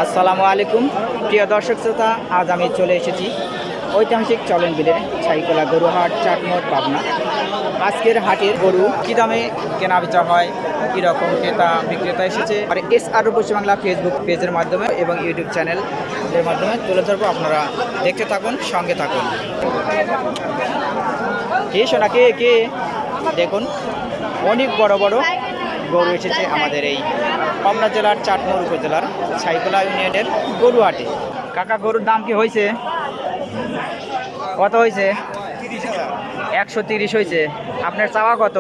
আসসালামু আলাইকুম প্রিয় দর্শক শ্রোতা, আজ আমি চলে এসেছি ঐতিহাসিক চলন বিলের ছাইকোলা গরুহাট চাটমোড় পাবনা। আজকের হাটের গরু কী দামে কেনা বেচা হয়, কীরকম ক্রেতা বিক্রেতা এসেছে আর SR পশ্চিম বাংলা ফেসবুক পেজের মাধ্যমে এবং ইউটিউব চ্যানেলের মাধ্যমে তুলে ধরবো। আপনারা দেখতে থাকুন, সঙ্গে থাকুন। কে শোনা কে কে দেখুন, অনেক বড় বড় গরু এসেছে আমাদের এই পাবনা জেলার চাটমোড় উপজেলার ছাইকোলা ইউনিয়নের গরুহাটে। কাকা, গরুর দাম কি হয়েছে? কত হয়েছে? 130 হয়েছে। আপনার চাওয়া কত?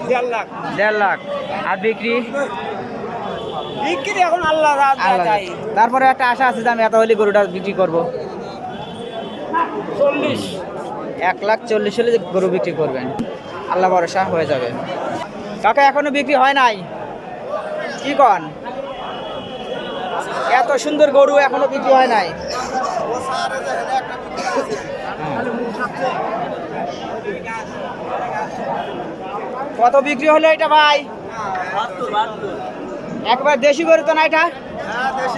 1.5 লাখ। আর বিক্রি? এখন আল্লাহ। তারপরে একটা আশা আছে যে আমি এত হলে গরুটা বিক্রি করবো। 1,40,000 হলে গরু বিক্রি করবেন, আল্লাহ ভরসা হয়ে যাবে। কাকা, এখনো বিক্রি হয় নাই? কি কন, এত সুন্দর গরু এখনো বিক্রি হয় নাই? কত বিক্রি হলো এটা ভাই? একবার দেশি গরু তো না এটা?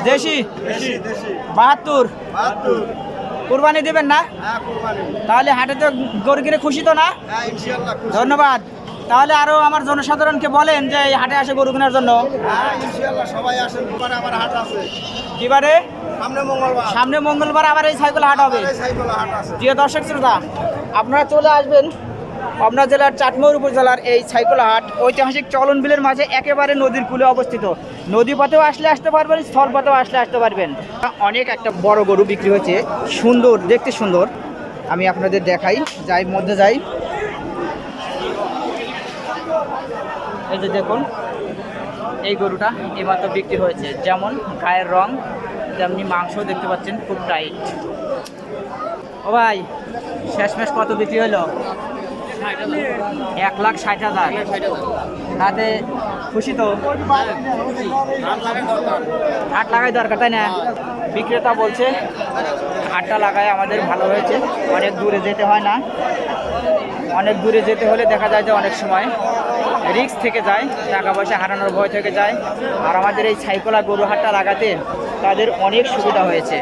দেশি 72। কুরবানি দেবেন না? তাহলে হাটে তো গরু কিনে খুশি তো না? ধন্যবাদ। তাহলে আরো আমার জনসাধারণকে বলেন যে এই হাটে আসে গরু কেনার জন্য। কিবারে? সামনে মঙ্গলবার আবার এই ছাইকোলা হাট হবে। প্রিয় দর্শক শ্রোতা, আপনারা চলে আসবেন পাবনা জেলার চাটমোড় উপজেলার এই ছাইকোলা হাট ঐতিহাসিক চলন বিলের মাঝে একেবারে নদীর কূলে অবস্থিত। নদী পথেও আসতে পারবেন, স্থল পথেও আসতে পারবেন। অনেক একটা বড় গরু বিক্রি হয়েছে, সুন্দর, দেখতে সুন্দর। আমি আপনাদের দেখাই, যাই মধ্যে যাই। এই যে দেখুন, এই গরুটা এবার তো বিক্রি হয়েছে। যেমন গায়ের রং তেমনি মাংস দেখতে পাচ্ছেন, খুব টাইট। ও ভাই, শেষমেশ কত বিক্রি হলো? 1,60,000। তাতে খুশি তো? 8 লাগাই দরকার, তাই না? বিক্রেতা বলছে 8টা লাগায় আমাদের ভালো হয়েছে। অনেক দূরে যেতে হয় না, অনেক দূরে যেতে হলে দেখা যায় যে অনেক সময় রিস্ক থেকে যায়, টাকা পয়সা হারানোর ভয় থেকে যায়। আর আমাদের এই ছাইকোলা গরু হাটটা লাগাতে তাদের অনেক সুবিধা হয়েছে।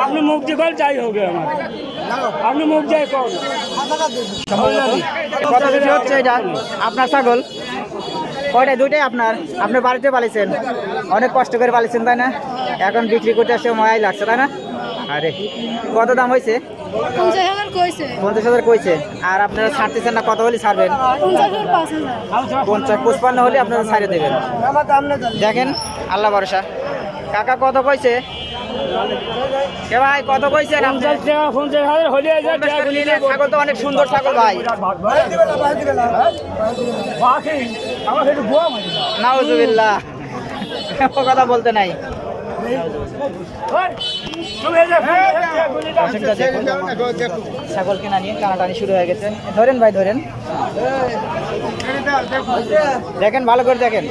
আপনি মুখ দিয়ে যাই হবে আমার, আপনি মুখ যাই কত বিক্রি হচ্ছে এটা? আপনার ছাগল কয়টায়? দুইটাই আপনার? আপনি বাড়িতে পালিয়েছেন, অনেক কষ্ট করে পালিয়েছেন, তাই না? এখন বিক্রি করতে আসতে মায়াই লাগছে, তাই না? আরে কত দাম হয়েছে? 50,000 কইছে। আর আপনারা ছাড়তেছেন না? কত হলে ছাড়বেন? 55 হলে আপনারা ছাড়ে দেবেন। দেখেন, আল্লাহ ভরসা। কাকা কত কইছে? কে ভাই কত কইছেন? ছাগল তো অনেক সুন্দর ছাগল ভাই। নাউজুবিল্লাহ, কথা বলতে নাই। ছাগল কেনা নিয়ে টানাটানি শুরু হয়ে গেছে। ধরেন ভাই, ধরেন, দেখেন ভালো করে দেখেন।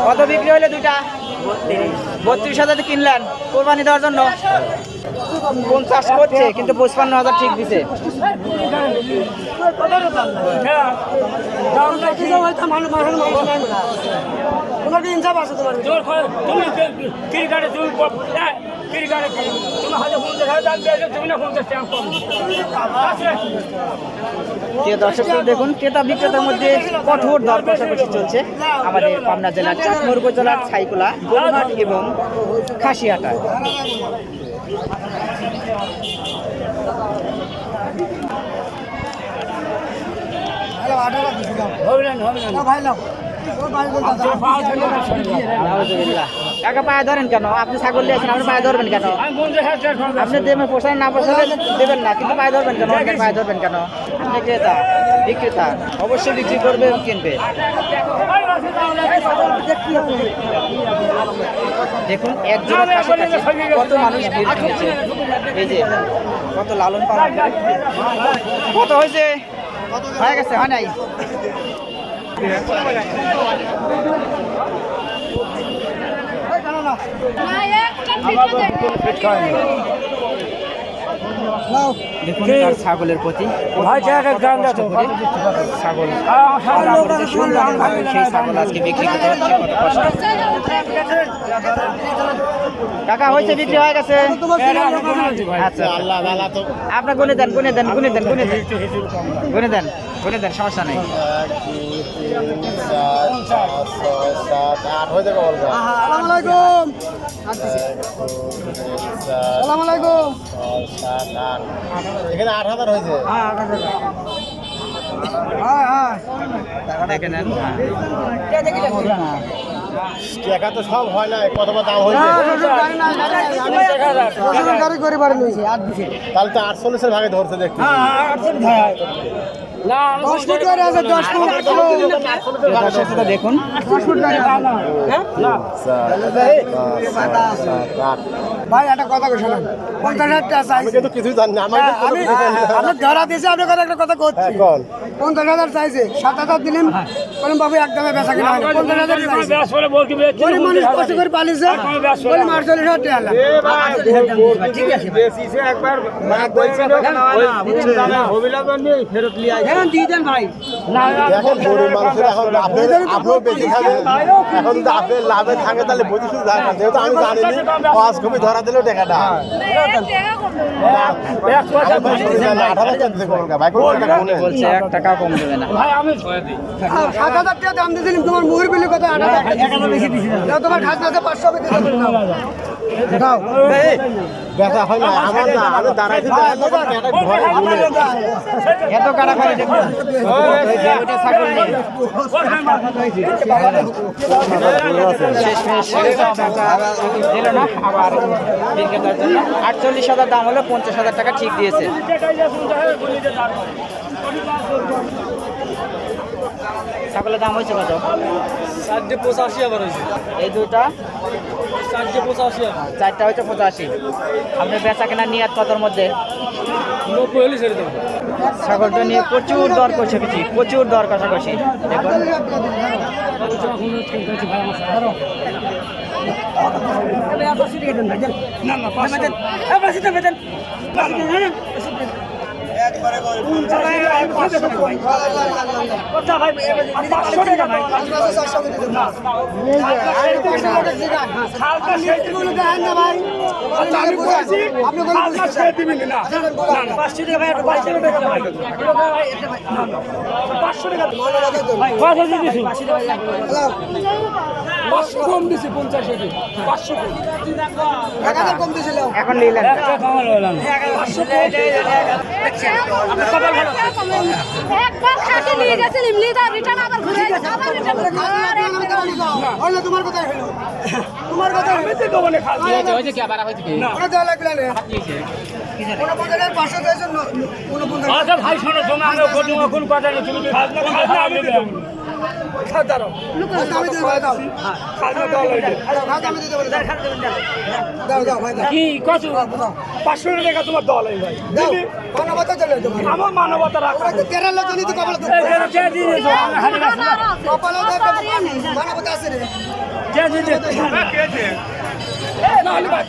কত বিক্রি হলে দুইটা? 32,000 কিনলেন কোরবানি দেওয়ার জন্য? 50 করছে, কিন্তু 55,000 ঠিক দিছে। দর্শক দেখুন, ক্রেতা বিক্রেতার মধ্যে কঠোর দর কষাকষি চলছে আমাদের পাবনা জেলার চাটমোড় উপজেলার ছাইকোলা গরুহাট এবং খাসিয়াটা। কাকা পায়ে ধরেন কেন? আপনি ছাগল দিয়েছেন, আপনি পায়ে ধরবেন কেন? আপনি দেবে পোষায় না পোষালে দেবেন না, কিন্তু পায়ে ধরবেন কেন? পায়ে ধরবেন কেন? আপনি ক্রেতা বিক্রেতা, অবশ্যই বিক্রি করবে এবং কিনবে। দেখুন একজন কত মানুষ ভিড় করেছে। এই যে কত লালন পালন। কত হয়েছে? হয়ে গেছে, হয় নাই? দেখুন তার ছাগলের প্রতি ছাগল সেই ছাগল আজকে বিক্রি করতে হচ্ছে কত কষ্ট। কাকা হয়েছে, বিক্রি হয়ে গেছে। আচ্ছা আপনার গুনে দেন, সমস্যা নেই। এখানে 8,000 হয়েছে। দেখে নেন। টাকা তো সব হয় না, কত দাম হয়েছে। তাহলে তো 48-এর ভাগে ধরছে দেখছি। দেখুন ভাই একটা কথা শোনেন, 50,000 টাকা চাইছে, কিন্তু কিছুই জানি না। আমি ধরা দিয়েছি, আপনার কথা একটা কথা করছি। 50,000 চাইছে, 7,000 দিলেন, বললাম বাবু একদমই বেচা কিনা হয় না। 50,000 চাইছে, গরিব মানুষ কষ্ট করে পালিয়েছে, বললাম 48,000 টাকা আনলাম। ঠিক আছে দিয়ে দেন ভাই। দেখেন গরিব মানুষের এখন আপনিও বেশি খাবেন, এখন যদি আপনার লাভে থাকে তাহলে বুঝি শুধু যায় না। যেহেতু আমি জানিনি, পাঁচ কপি ধরা দিলেও টাকাটা 8,000 ভাই, বলছে 1 টাকা কম দেবে না। 7,000 টাকা দাম দিয়েছিলাম, তোমার মুখের বিলে কত? 8,000 বেশি দিয়েছিলাম, তোমার খাজনা আছে 500 দাও। বেচা হয় না আমার, না আমি দাঁড়াইছি এত কাটাকাটি দেখুন। ওইটা ছাগল নিয়ে শেষমেশ দিল না, আবার বিক্রেতার জন্য 48,000 দাম হলো, 50,000 টাকা ঠিক দিয়েছে। ছাগলের দাম হয়েছে কত? 85 আবার হয়েছে, এই দুইটা 85 চারটা হয়েছে 85। আপনার বেচা কেনা নিয়ে কতর মধ্যে? 90 হলে ছেড়ে দেবো। ছাগলটা নিয়ে প্রচুর দর কষাকষি, প্রচুর দর কষাকষি। দেখুন কম দিছি 50 এখন নিলেন একবার খাতে নিয়ে গেছে লিমলিদা রিটার্ন আবার ঘুরে আবার রিটার্ন হলো তোমার কথাই হলো, তোমার কথা হয়েছে তো মানে খালি হয়েছে কি আবার হয়েছে কি? ওটা দেওয়া লাগবে না। 49,500 চাইছে, 49,000 আচ্ছা ভাই শোনো, তুমি আমরা কোন কথা নেই, তুমি খাজনা আমি দেব। খাদারো আমি দিয়ে দাও, খাজনা দাও লাগে। আমি দিতে বলে দাও দাও ভাই দাও কি কত 500 টাকা তোমার দল এই ভাই দাও, মানবতা চলে তোমার, আমার মানবতা রাখো। ওরা তো কেরালা লোকই তো কপাল এই যে কে দিয়েছো হারি গাছ না কপাল মানবতা আছে রে। কে দিয়েছে কে দিয়েছে এ না হলে ভাই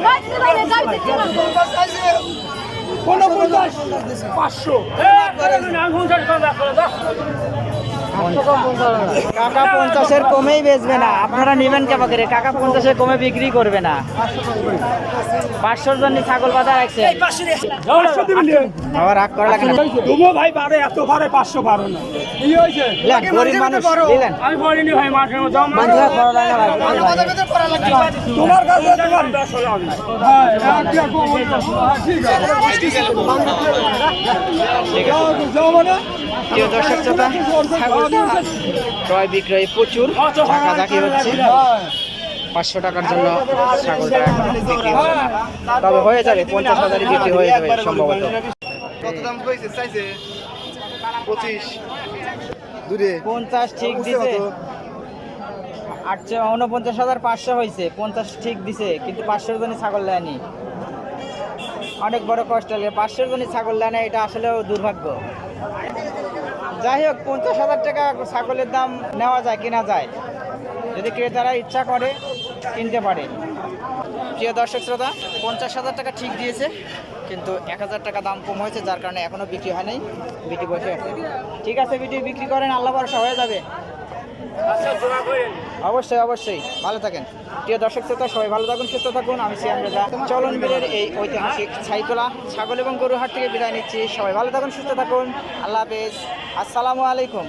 বাইতে বাইরে যাইতে কি বলবো 50 চাইছে, 50 500 এ না 50 টাকা করে দাও। কাকা 50-এর কমেই বেচবে না, আপনারা নেবেন কে পাকে? কাকা 50-এর কমে বিক্রি করবে না। 500 জন ছাগল বাঁধা রাখছে, 500 দিবেন আবার রাগ করা লাগে না। তুমি ভাই বারে এত বারে 500 পারো না কি হইছে লেন, গরিব মানুষ দিলেন। আমি বলিনি ভাই মাঠের মধ্যে মাঝে করা লাগে না ভাই। মানবতার ভিতরে পড়া লাগবে। তোমার কাছে তোমার 10 হলো আমি হ্যাঁ এটা কি কম হইছে ঠিক আছে যাও মানে প্রিয় দর্শক শ্রোতা, ছাগল ক্রয় বিক্রয় প্রচুর ধাকাধাকি হচ্ছে। 500 টাকার জন্য ছাগলটা এখন বিক্রি হবে না, তবে হয়ে যাবে 50,000 বিক্রি হয়ে যাবে সম্ভবত। কত দাম কইছে চাইছে 25 দূরে 50 ঠিক দিছে, 49,500 হয়েছে, 50 ঠিক দিছে, কিন্তু 500 জনই ছাগল নেয়নি। অনেক বড় কষ্ট লাগে, 500 জনই ছাগল নেয় না, এটা আসলেও দুর্ভাগ্য। যাই হোক, 50,000 টাকা ছাগলের দাম নেওয়া যায়, কেনা যায়। যদি ক্রেতারা ইচ্ছা করে কিনতে পারে। প্রিয় দর্শক শ্রোতা, 50,000 টাকা ঠিক দিয়েছে, কিন্তু 1,000 টাকা দাম কম হয়েছে, যার কারণে এখনও বিক্রি হয় নাই। বিটি বসে আছে। ঠিক আছে বিটি, বিক্রি করেন, আল্লাহ ভরসা হয়ে যাবে। অবশ্যই অবশ্যই, ভালো থাকেন। প্রিয় দর্শক শ্রোতা, সবাই ভালো থাকুন, সুস্থ থাকুন। আমি সিয়াম রেজা চলনবিলের এই ঐতিহাসিক ছাইতলা ছাগল এবং গরুর হাট থেকে বিদায় নিচ্ছি। সবাই ভালো থাকুন, সুস্থ থাকুন, আল্লাহ হাফেজ, আসসালামু আলাইকুম।